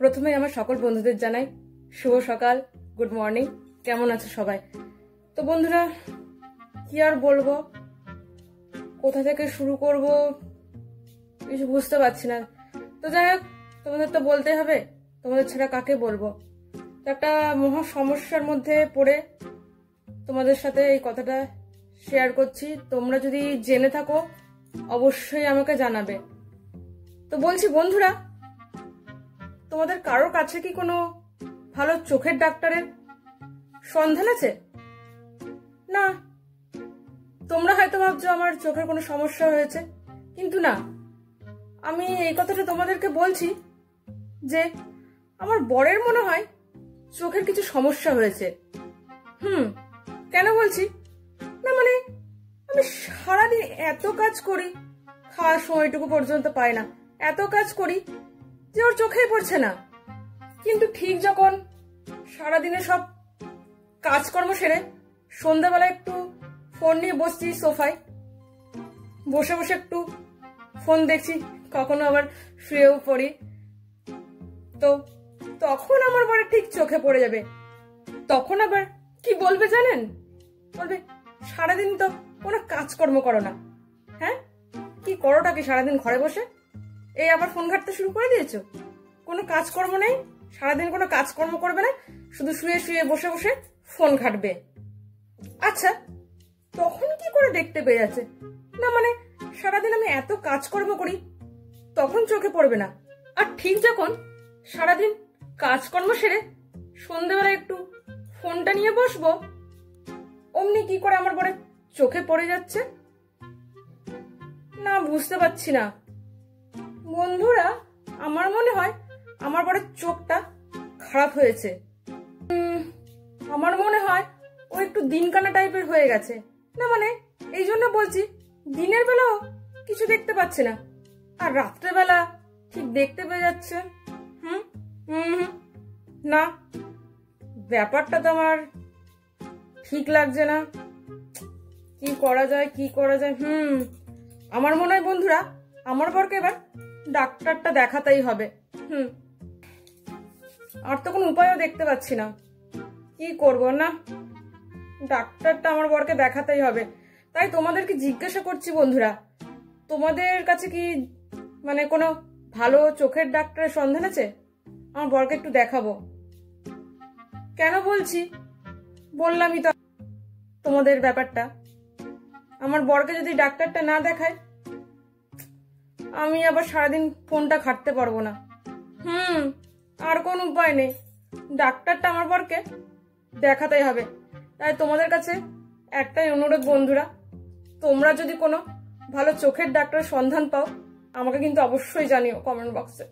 প্রথমে আমার সকল বন্ধুদের জানাই শুভ সকাল, গুড মর্নিং। কেমন আছো সবাই? তো বন্ধুরা, কি আর বলবো, কোথা থেকে শুরু করব কিছু বুঝতে পারছি না। তো যাই হোক, তোমাদের তো বলতে হবে, তোমাদের ছাড়া কাকে বলবো। তো একটা মহা সমস্যার মধ্যে পড়ে তোমাদের সাথে এই কথাটা শেয়ার করছি। তোমরা যদি জেনে থাকো অবশ্যই আমাকে জানাবে। তো বলছি বন্ধুরা, তোমাদের কারোর কাছে কি কোনো ভালো চোখের ডাক্তারের সন্ধান আছে? না, তোমরা হয়তো ভাবছো আমার চোখের কোনো সমস্যা হয়েছে, কিন্তু না, আমি এই কথাটা তোমাদেরকে বলছি যে আমার বরের মনে হয় চোখের কিছু সমস্যা হয়েছে। কেন বলছি না, মানে আমি সারাদিন এত কাজ করি, খাওয়ার সময়টুকু পর্যন্ত পাই না, এত কাজ করি যে ওর চোখেই পড়ছে না। কিন্তু ঠিক যখন সারাদিনে সব কাজকর্ম সেরে সন্ধ্যাবেলা একটু ফোন নিয়ে বসছি সোফায়, বসে বসে একটু ফোন দেখছি, কখনো আবার শুয়েও পড়ি, তো তখন আমার বরে ঠিক চোখে পড়ে যাবে। তখন আবার কি বলবে জানেন? বলবে, সারাদিন তো কোনো কাজকর্ম করো না। হ্যাঁ, কি করোটা কি সারাদিন ঘরে বসে? এই আবার ফোন ঘাঁটতে শুরু করে দিয়েছো? কোনো কাজকর্ম নেই, সারাদিন কোনো কাজকর্ম করবে না, শুধু শুয়ে শুয়ে বসে বসে ফোন ঘাঁটবে। আচ্ছা, তখন কি করে দেখতে পেয়ে যাচ্ছে? না মানে সারাদিন আমি এত কাজকর্ম করি, তখন চোখে পড়বে না। আর ঠিক যখন সারাদিন কাজকর্ম সেরে সন্ধ্যেবেলা একটু ফোনটা নিয়ে বসবো, অমনি কি করে আমার বরে চোখে পড়ে যাচ্ছে? না, বুঝতে পারছি না বন্ধুরা। আমার মনে হয় আমার বরের চোখটা খারাপ হয়েছে। আমার মনে হয় ও একটু দিনকানা টাইপের হয়ে গেছে। না মানে এই জন্য বলছি, দিনের বেলাও কিছু দেখতে পাচ্ছে না, আর রাত্রেবেলা ঠিক দেখতে পেয়ে যাচ্ছে। না, ব্যাপারটা তো আমার ঠিক লাগছে না। কি করা যায়, কি করা যায়? আমার মনে হয় বন্ধুরা, আমার বরকে এবার ডাক্তারটা দেখাতেই হবে। আর তো কোনো উপায়ও দেখতে পাচ্ছি না, কি করব। না, ডাক্তারটা আমার বরকে দেখাতেই হবে। তাই তোমাদেরকে জিজ্ঞাসা করছি বন্ধুরা, তোমাদের কাছে কি মানে কোনো ভালো চোখের ডাক্তারের সন্ধান আছে? আমার বরকে একটু দেখাবো। কেন বলছি, বললামই তো তোমাদের ব্যাপারটা। আমার বরকে যদি ডাক্তারটা না দেখায়, আমি আবার সারাদিন ফোনটা ঘাঁটতে পারবো না। আর কোন উপায় নেই, ডাক্তারটা আমার বরকে দেখাতেই হবে। তাই তোমাদের কাছে একটাই অনুরোধ বন্ধুরা, তোমরা যদি কোনো ভালো চোখের ডাক্তারের সন্ধান পাও, আমাকে কিন্তু অবশ্যই জানিও কমেন্ট বক্সে।